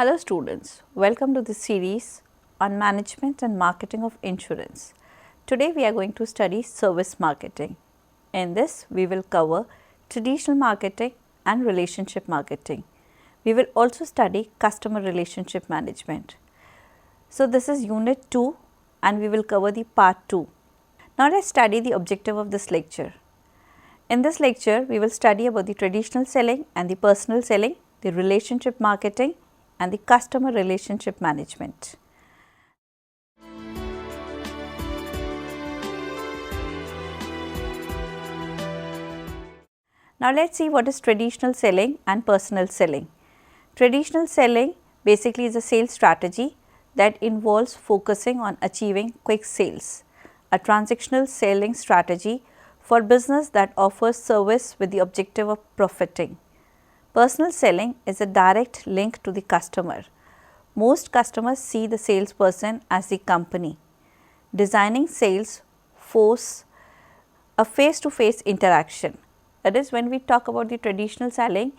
Hello students, welcome to this series on management and marketing of insurance. Today we are going to study service marketing. In this we will cover traditional marketing and relationship marketing. We will also study customer relationship management. So this is unit 2 and we will cover the part 2. Now let us study the objective of this lecture. In this lecture we will study about the traditional selling and the personal selling, the relationship marketing and the customer relationship management. Now let us see what is traditional selling and personal selling. Traditional selling basically is a sales strategy that involves focusing on achieving quick sales, a transactional selling strategy for business that offers service with the objective of profiting. Personal selling is a direct link to the customer. Most customers see the salesperson as the company. Designing sales force a face-to-face interaction. That is, when we talk about the traditional selling,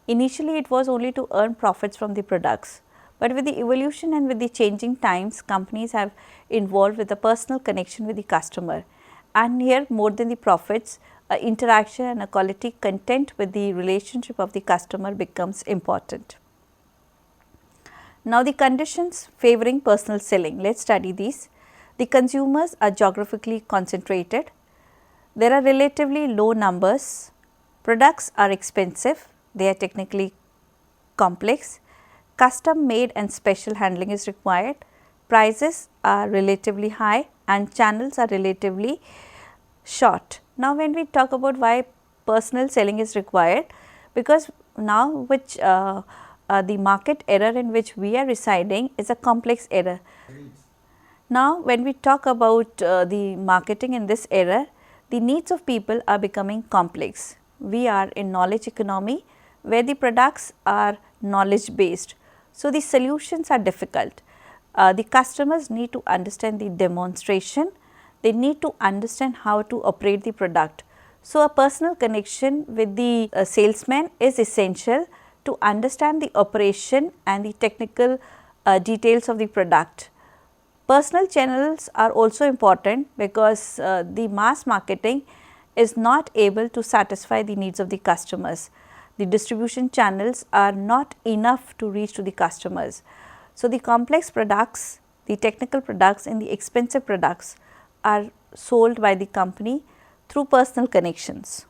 initially it was only to earn profits from the products. But with the evolution and with the changing times, companies have involved with a personal connection with the customer. And here, more than the profits, interaction and a quality content with the relationship of the customer becomes important. Now, the conditions favoring personal selling, let us study these. The consumers are geographically concentrated, there are relatively low numbers, products are expensive, they are technically complex, custom made and special handling is required, prices are relatively high and channels are relatively short. Now, when we talk about why personal selling is required, because now which the market era in which we are residing is a complex era. Now, when we talk about the marketing in this era, the needs of people are becoming complex. We are in knowledge economy where the products are knowledge based. So, the solutions are difficult. The customers need to understand the demonstration, they need to understand how to operate the product. So, a personal connection with the salesman is essential to understand the operation and the technical details of the product. Personal channels are also important because the mass marketing is not able to satisfy the needs of the customers. The distribution channels are not enough to reach to the customers. So, the complex products, the technical products and the expensive products are sold by the company through personal connections.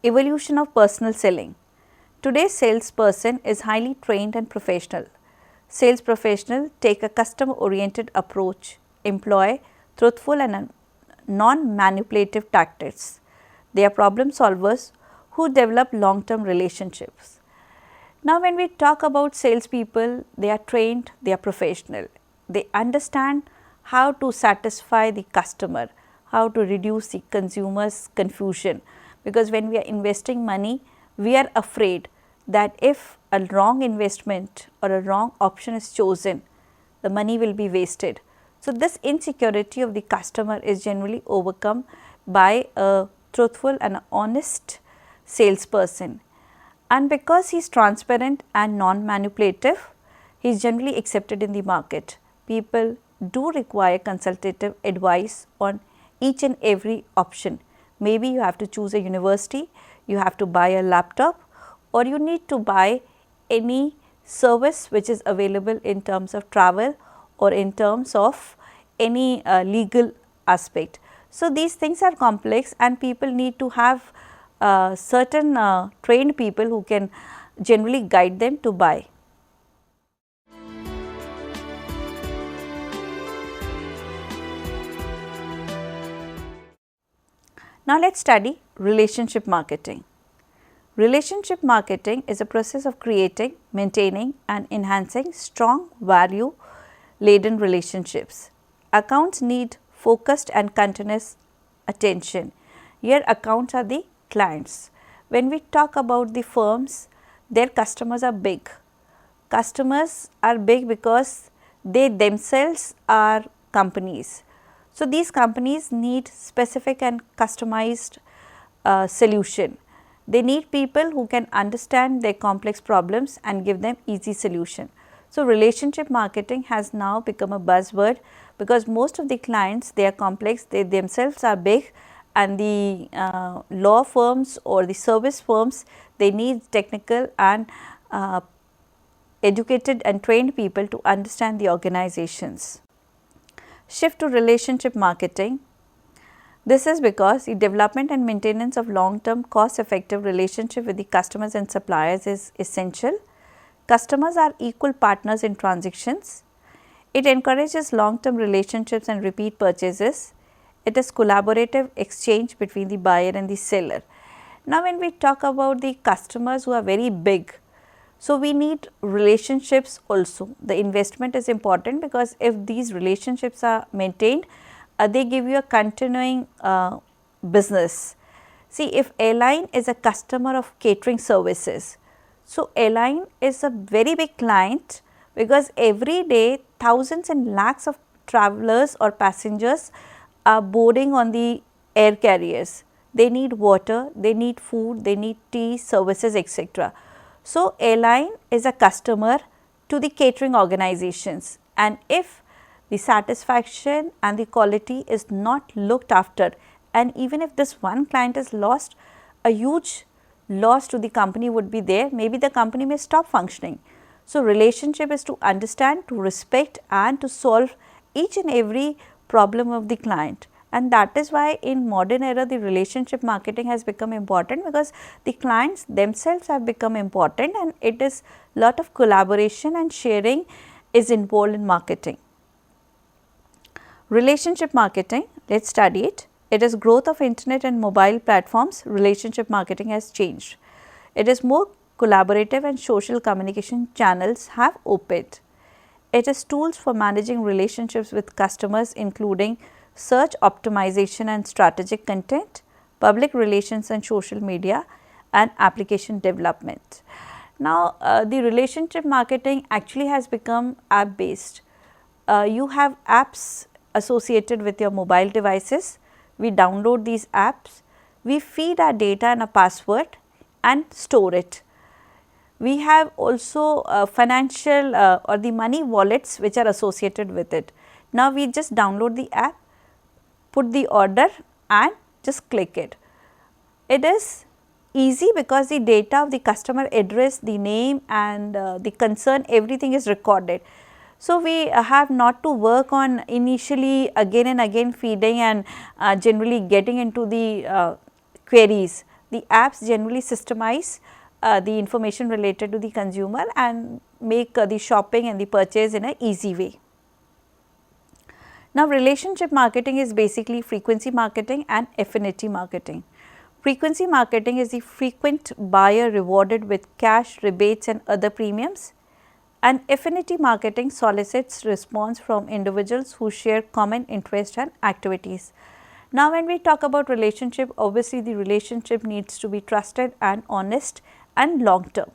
Evolution of personal selling. Today's salesperson is highly trained and professional. Sales professionals take a customer oriented approach, employ truthful and non-manipulative tactics. They are problem solvers who develop long term relationships. Now, when we talk about salespeople, they are trained, they are professional. They understand how to satisfy the customer, how to reduce the consumer's confusion, because when we are investing money, we are afraid that if a wrong investment or a wrong option is chosen, the money will be wasted. So, this insecurity of the customer is generally overcome by a truthful and honest salesperson. And because he is transparent and non-manipulative, he is generally accepted in the market. People do require consultative advice on each and every option. Maybe you have to choose a university, you have to buy a laptop, or you need to buy any service which is available in terms of travel or in terms of any legal aspect. So, these things are complex and people need to have certain trained people who can generally guide them to buy. Now, let us study relationship marketing. Relationship marketing is a process of creating, maintaining and enhancing strong value laden relationships. Accounts need focused and continuous attention. Here accounts are the clients. When we talk about the firms, their customers are big. Customers are big because they themselves are companies. So, these companies need specific and customized solution. They need people who can understand their complex problems and give them easy solution. So, relationship marketing has now become a buzzword because most of the clients, they are complex, they themselves are big, and the law firms or the service firms, they need technical and educated and trained people to understand the organizations. Shift to relationship marketing. This is because the development and maintenance of long-term cost-effective relationship with the customers and suppliers is essential. Customers are equal partners in transactions. It encourages long-term relationships and repeat purchases. It is collaborative exchange between the buyer and the seller. Now, when we talk about the customers who are very big, so we need relationships also. The investment is important because if these relationships are maintained, they give you a continuing business. See, if airline is a customer of catering services, so airline is a very big client because every day thousands and lakhs of travelers or passengers are boarding on the air carriers. They need water, they need food, they need tea, services, etc. So, airline is a customer to the catering organizations, and if the satisfaction and the quality is not looked after, and even if this one client is lost, a huge loss to the company would be there, maybe the company may stop functioning. So, relationship is to understand, to respect and to solve each and every problem of the client, and that is why in modern era the relationship marketing has become important because the clients themselves have become important, and it is lot of collaboration and sharing is involved in marketing. Relationship marketing, let us study it. It is growth of internet and mobile platforms. Relationship marketing has changed. It is more collaborative and social communication channels have opened. It is tools for managing relationships with customers including search optimization and strategic content, public relations and social media, and application development. Now, the relationship marketing actually has become app based. You have apps associated with your mobile devices. We download these apps, we feed our data and a password and store it. We have also financial or the money wallets which are associated with it. Now, we just download the app, put the order and just click it. It is easy because the data of the customer address, the name and the concern, everything is recorded. So, we have not to work on initially again and again feeding and generally getting into the queries. The apps generally systemize the information related to the consumer and make the shopping and the purchase in an easy way. Now, relationship marketing is basically frequency marketing and affinity marketing. Frequency marketing is the frequent buyer rewarded with cash, rebates and other premiums, and affinity marketing solicits response from individuals who share common interest and activities. Now, when we talk about relationship, obviously the relationship needs to be trusted and honest and long term.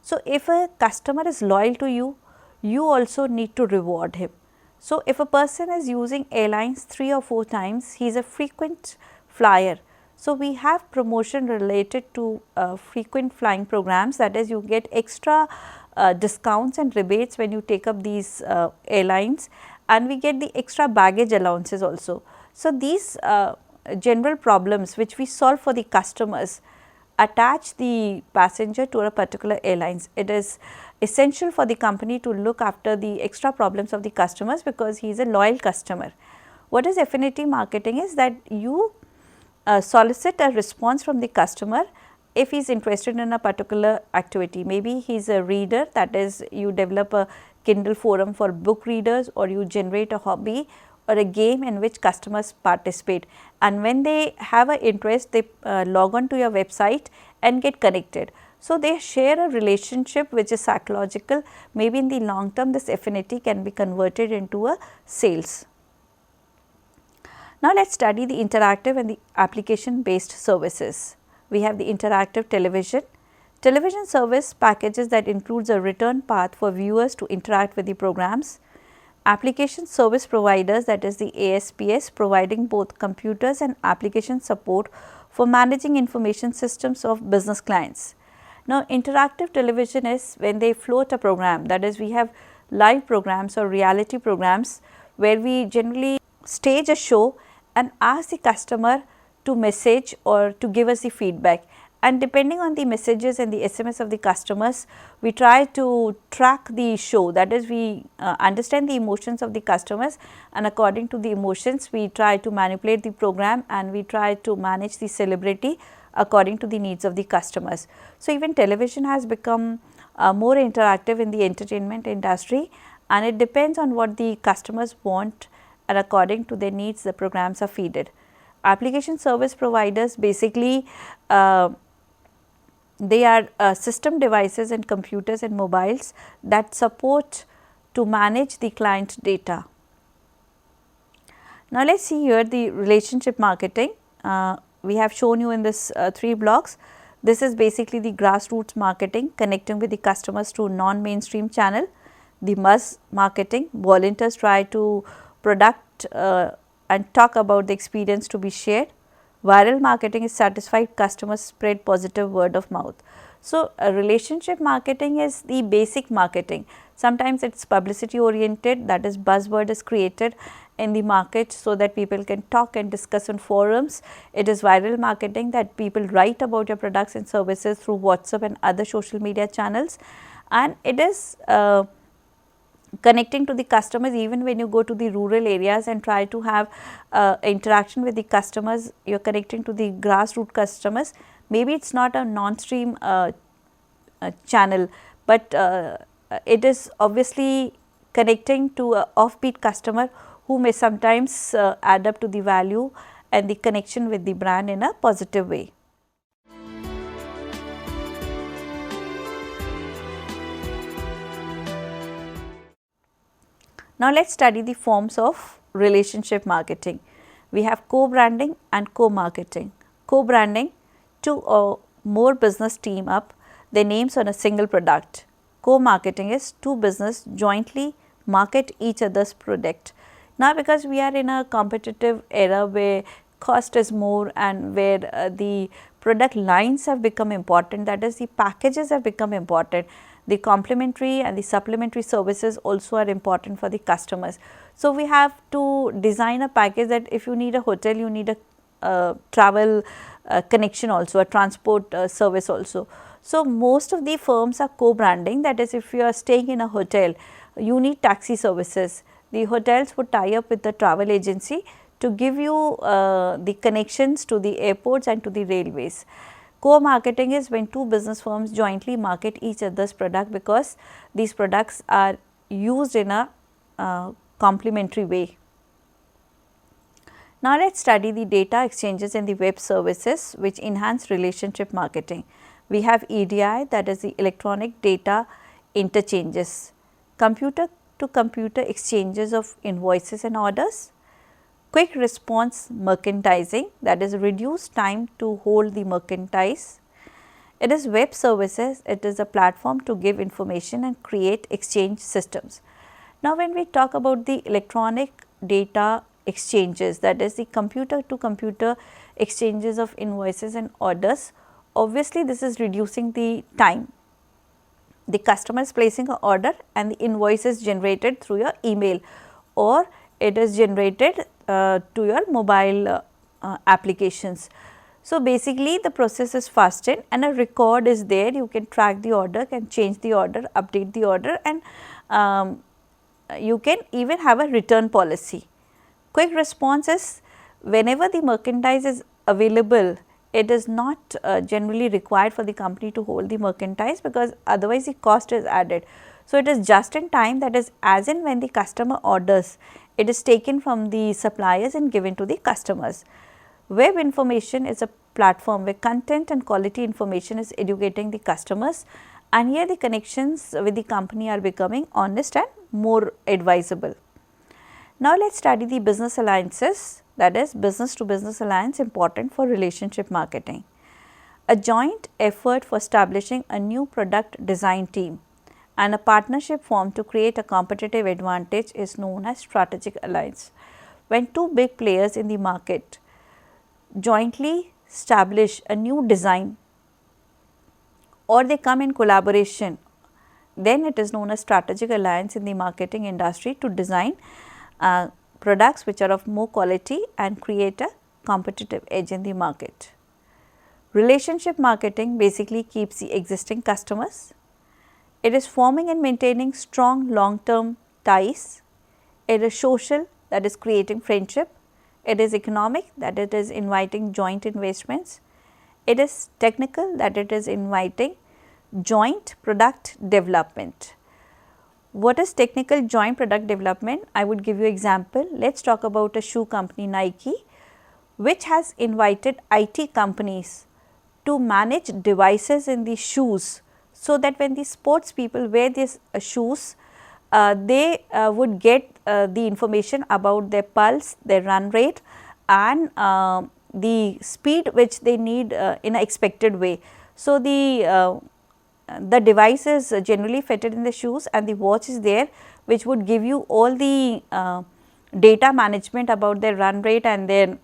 So, if a customer is loyal to you, you also need to reward him. So, if a person is using airlines 3 or 4 times, he is a frequent flyer. So, we have promotion related to frequent flying programs, that is you get extra discounts and rebates when you take up these airlines, and we get the extra baggage allowances also. So, these general problems which we solve for the customers attach the passenger to a particular airlines. It is essential for the company to look after the extra problems of the customers because he is a loyal customer. What is affinity marketing is that you solicit a response from the customer if he is interested in a particular activity. Maybe he is a reader, that is you develop a Kindle forum for book readers, or you generate a hobby or a game in which customers participate, and when they have an interest they log on to your website and get connected. So, they share a relationship which is psychological, maybe in the long term this affinity can be converted into a sales. Now, let us study the interactive and the application based services. We have the interactive television. Television service packages that includes a return path for viewers to interact with the programs. Application service providers, that is the ASPS, providing both computers and application support for managing information systems of business clients. Now, interactive television is when they float a program, that is we have live programs or reality programs where we generally stage a show and ask the customer to message or to give us the feedback, and depending on the messages and the SMS of the customers, we try to track the show. That is, we understand the emotions of the customers, and according to the emotions we try to manipulate the program and we try to manage the celebrity according to the needs of the customers. So, even television has become more interactive in the entertainment industry, and it depends on what the customers want, and according to their needs the programs are feeded. Application service providers basically they are system devices and computers and mobiles that support to manage the client data. Now, let us see here the relationship marketing. We have shown you in this 3 blocks. This is basically the grassroots marketing, connecting with the customers through non-mainstream channel. The mass marketing, volunteers try to product and talk about the experience to be shared. Viral marketing is satisfied customers spread positive word of mouth. So, relationship marketing is the basic marketing. Sometimes it is publicity oriented, that is buzzword is created in the market so that people can talk and discuss on forums. It is viral marketing, that people write about your products and services through WhatsApp and other social media channels, and it is connecting to the customers. Even when you go to the rural areas and try to have interaction with the customers, you are connecting to the grassroots customers. Maybe it is not a non-stream channel, but it is obviously connecting to a offbeat customer who may sometimes add up to the value and the connection with the brand in a positive way. Now, let us study the forms of relationship marketing. We have co-branding and co-marketing. Co-branding, 2 or more business team up their names on a single product. Co-marketing is 2 business jointly market each other's product. Now, because we are in a competitive era where cost is more and where the product lines have become important, that is the packages have become important. The complementary and the supplementary services also are important for the customers. So, we have to design a package that if you need a hotel, you need a travel connection also, a transport service also. So, most of the firms are co-branding, that is, if you are staying in a hotel, you need taxi services. The hotels would tie up with the travel agency to give you the connections to the airports and to the railways. Co-marketing is when 2 business firms jointly market each other's product, because these products are used in a complementary way. Now, let us study the data exchanges and the web services which enhance relationship marketing. We have EDI, that is the electronic data interchanges, computer to computer exchanges of invoices and orders, quick response merchandising, that is reduced time to hold the merchandise. It is web services, it is a platform to give information and create exchange systems. Now, when we talk about the electronic data exchanges, that is the computer to computer exchanges of invoices and orders, obviously this is reducing the time. The customer is placing an order and the invoice is generated through your email, or it is generated to your mobile applications. So, basically the process is fastened and a record is there, you can track the order, can change the order, update the order, and you can even have a return policy. Quick response is whenever the merchandise is available, it is not generally required for the company to hold the merchandise, because otherwise the cost is added. So, it is just in time, that is as in when the customer orders, it is taken from the suppliers and given to the customers. Web information is a platform where content and quality information is educating the customers, and here the connections with the company are becoming honest and more advisable. Now, let us study the business alliances, that is business to business alliance, important for relationship marketing. A joint effort for establishing a new product design team and a partnership formed to create a competitive advantage is known as strategic alliance. When 2 big players in the market jointly establish a new design or they come in collaboration, then it is known as strategic alliance in the marketing industry to design products which are of more quality and create a competitive edge in the market. Relationship marketing basically keeps the existing customers. It is forming and maintaining strong long term ties. It is social, that is creating friendship. It is economic, that it is inviting joint investments. It is technical, that it is inviting joint product development. What is technical joint product development? I would give you example. Let us talk about a shoe company Nike, which has invited IT companies to manage devices in the shoes, so that when the sports people wear these shoes, they would get the information about their pulse, their run rate, and the speed which they need in an expected way. So, the device is generally fitted in the shoes and the watch is there, which would give you all the data management about their run rate and their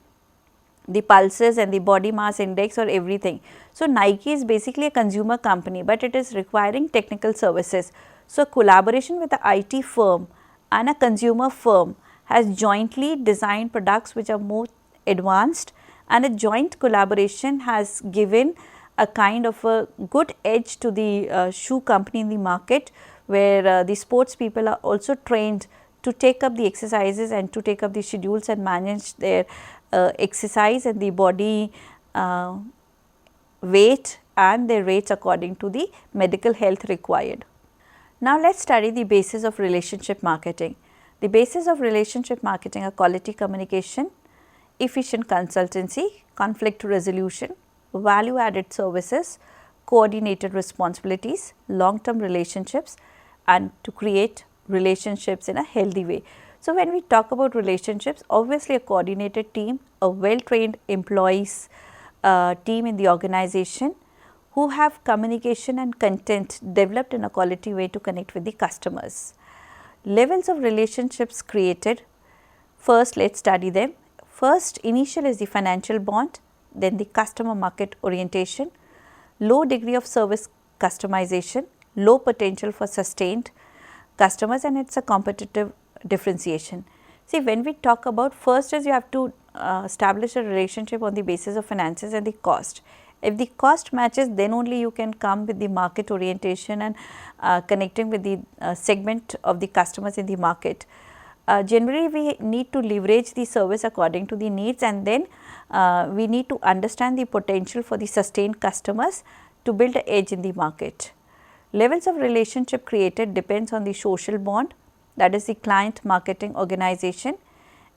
the pulses and the body mass index or everything. So, Nike is basically a consumer company, but it is requiring technical services. So, collaboration with the IT firm and a consumer firm has jointly designed products which are more advanced, and a joint collaboration has given a kind of a good edge to the shoe company in the market, where the sports people are also trained to take up the exercises and to take up the schedules and manage their exercise and the body weight and their rates according to the medical health required. Now, let us study the basis of relationship marketing. The basis of relationship marketing are quality communication, efficient consultancy, conflict resolution, value added services, coordinated responsibilities, long term relationships, and to create relationships in a healthy way. So, when we talk about relationships, obviously a coordinated team, a well trained employees team in the organization who have communication and content developed in a quality way to connect with the customers. Levels of relationships created, first let us study them. First, initial is the financial bond, then the customer market orientation, low degree of service customization, low potential for sustained customers, and it is a competitive differentiation. See, when we talk about, first is you have to establish a relationship on the basis of finances and the cost. If the cost matches, then only you can come with the market orientation and connecting with the segment of the customers in the market. Generally, we need to leverage the service according to the needs, and then we need to understand the potential for the sustained customers to build an edge in the market. Levels of relationship created depends on the social bond, that is the client marketing organization.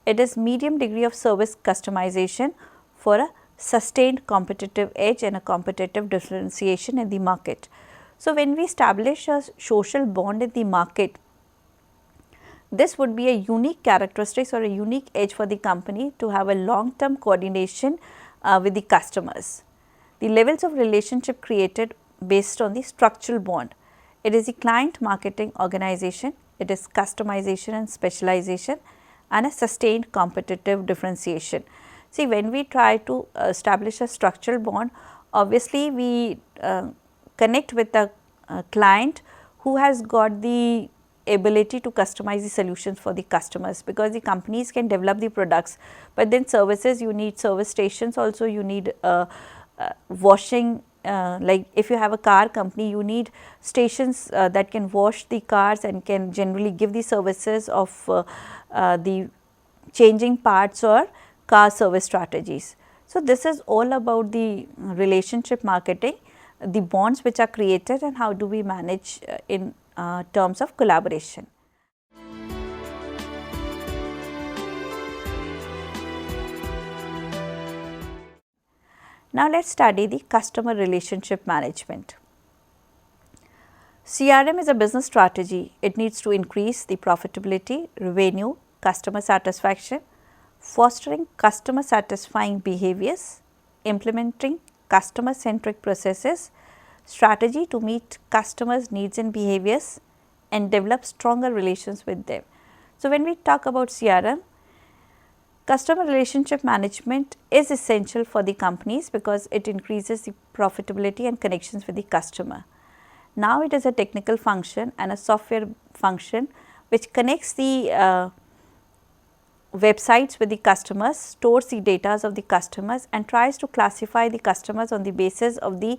It is medium degree of service customization for a sustained competitive edge and a competitive differentiation in the market. So, when we establish a social bond in the market, this would be a unique characteristics or a unique edge for the company to have a long term coordination with the customers. The levels of relationship created based on the structural bond. It is the client marketing organization, it is customization and specialization, and a sustained competitive differentiation. See, when we try to establish a structural bond, obviously we connect with the client who has got the ability to customize the solutions for the customers, because the companies can develop the products, but then services, you need service stations also, you need washing, like if you have a car company, you need stations that can wash the cars and can generally give the services of the changing parts or car service strategies. So, this is all about the relationship marketing, the bonds which are created and how do we manage in terms of collaboration. Now, let us study the customer relationship management. CRM is a business strategy. It needs to increase the profitability, revenue, customer satisfaction, fostering customer satisfying behaviors, implementing customer centric processes, strategy to meet customers' needs and behaviors, and develop stronger relations with them. So, when we talk about CRM, customer relationship management is essential for the companies because it increases the profitability and connections with the customer. Now it is a technical function and a software function which connects the websites with the customers, stores the data of the customers and tries to classify the customers on the basis of the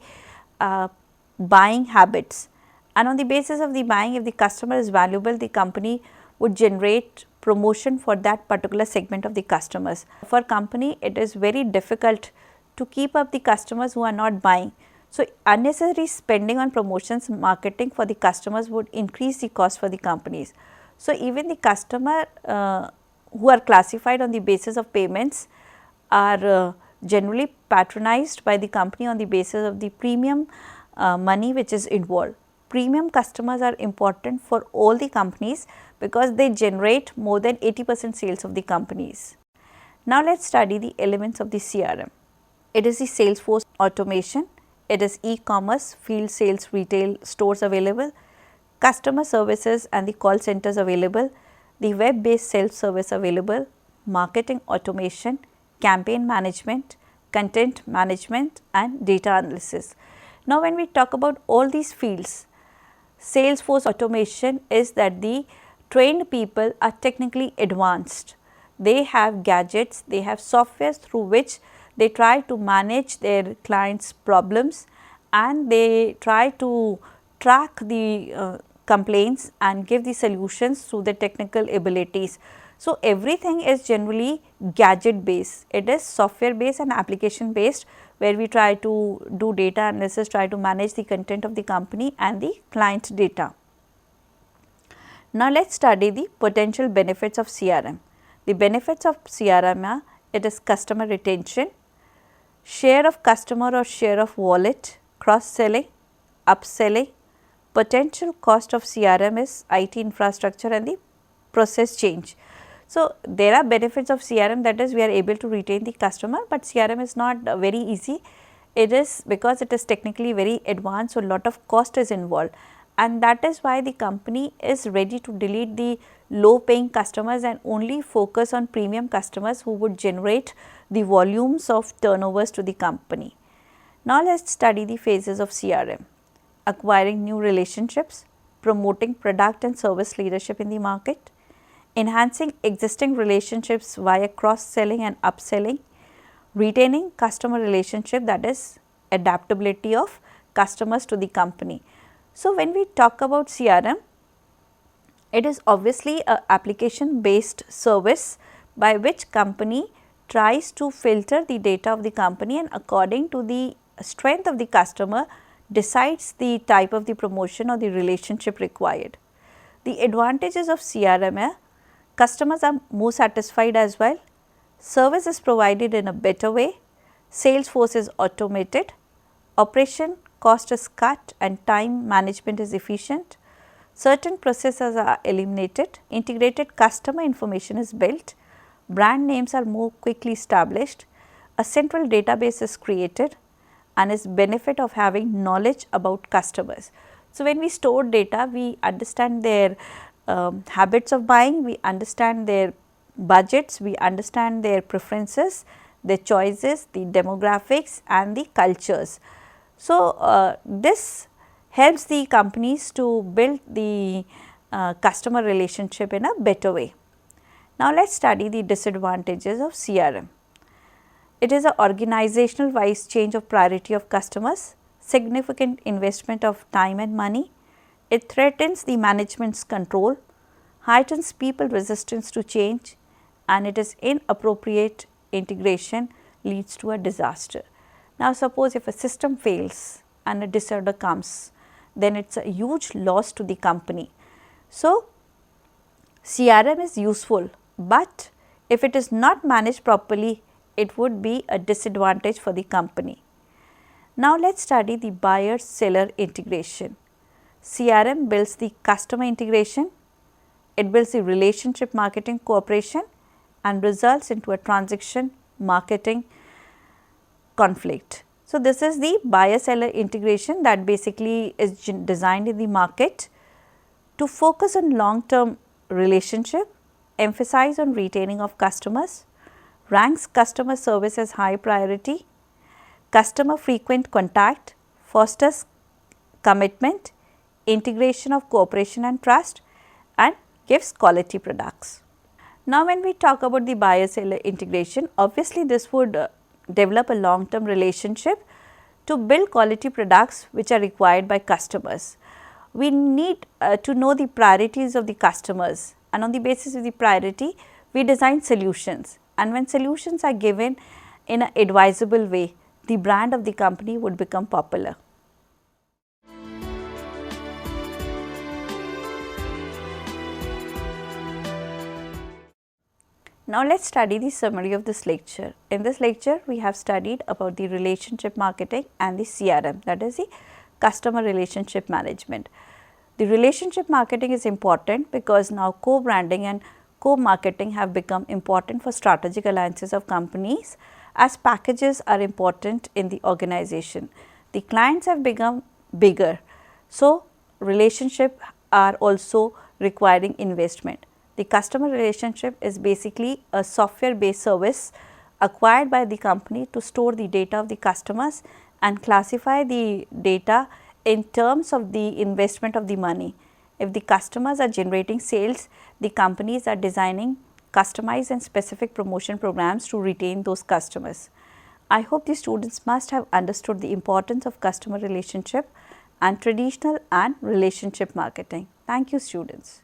buying habits. And on the basis of the buying, if the customer is valuable, the company would generate promotion for that particular segment of the customers. For company, it is very difficult to keep up the customers who are not buying. So, unnecessary spending on promotions, marketing for the customers would increase the cost for the companies. So, even the customer who are classified on the basis of payments are generally patronized by the company on the basis of the premium money which is involved. Premium customers are important for all the companies because they generate more than 80% sales of the companies. Now, let us study the elements of the CRM. It is the Salesforce automation, it is e-commerce, field sales, retail stores available, customer services and the call centers available, the web based self-service available, marketing automation, campaign management, content management and data analysis. Now, when we talk about all these fields, Salesforce automation is that the trained people are technically advanced. They have gadgets, they have softwares through which they try to manage their clients' problems and they try to track the complaints and give the solutions through the technical abilities. So, everything is generally gadget based, it is software based and application based, where we try to do data analysis, try to manage the content of the company and the client data. Now, let us study the potential benefits of CRM. The benefits of CRM are, it is customer retention, share of customer or share of wallet, cross selling, upselling. Potential cost of CRM is IT infrastructure and the process change. So, there are benefits of CRM, that is we are able to retain the customer, but CRM is not very easy. It is because it is technically very advanced, so lot of cost is involved, and that is why the company is ready to delete the low paying customers and only focus on premium customers who would generate the volumes of turnovers to the company. Now, let us study the phases of CRM. Acquiring new relationships, promoting product and service leadership in the market, enhancing existing relationships via cross selling and upselling, retaining customer relationship, that is adaptability of customers to the company. So, when we talk about CRM, it is obviously a application based service by which company tries to filter the data of the company and according to the strength of the customer decides the type of the promotion or the relationship required. The advantages of CRM are, customers are more satisfied as well, service is provided in a better way, sales force is automated, operation cost is cut and time management is efficient, certain processes are eliminated, integrated customer information is built, brand names are more quickly established, a central database is created and is benefit of having knowledge about customers. So, when we store data, we understand their habits of buying, we understand their budgets, we understand their preferences, their choices, the demographics and the cultures. So, this helps the companies to build the customer relationship in a better way. Now, let us study the disadvantages of CRM. It is an organizational wise change of priority of customers, significant investment of time and money, it threatens the management's control, heightens people resistance to change and it is inappropriate integration leads to a disaster. Now, suppose if a system fails and a disorder comes, then it is a huge loss to the company. So, CRM is useful, but if it is not managed properly, it would be a disadvantage for the company. Now, let us study the buyer seller integration. CRM builds the customer integration, it builds the relationship marketing cooperation and results into a transaction marketing conflict. So, this is the buyer seller integration that basically is designed in the market to focus on long term relationship, emphasize on retaining of customers, ranks customer service as high priority, customer frequent contact, fosters commitment, integration of cooperation and trust, and gives quality products. Now, when we talk about the buyer-seller integration, obviously this would develop a long-term relationship to build quality products which are required by customers. We need to know the priorities of the customers, and on the basis of the priority, we design solutions, and when solutions are given in an advisable way, the brand of the company would become popular. Now, let us study the summary of this lecture. In this lecture, we have studied about the relationship marketing and the CRM, that is the customer relationship management. The relationship marketing is important because now co-branding and co-marketing have become important for strategic alliances of companies, as packages are important in the organization. The clients have become bigger, so relationship are also requiring investment. The customer relationship is basically a software based service acquired by the company to store the data of the customers and classify the data in terms of the investment of the money. If the customers are generating sales, the companies are designing customized and specific promotion programs to retain those customers. I hope the students must have understood the importance of customer relationship and traditional and relationship marketing. Thank you, students.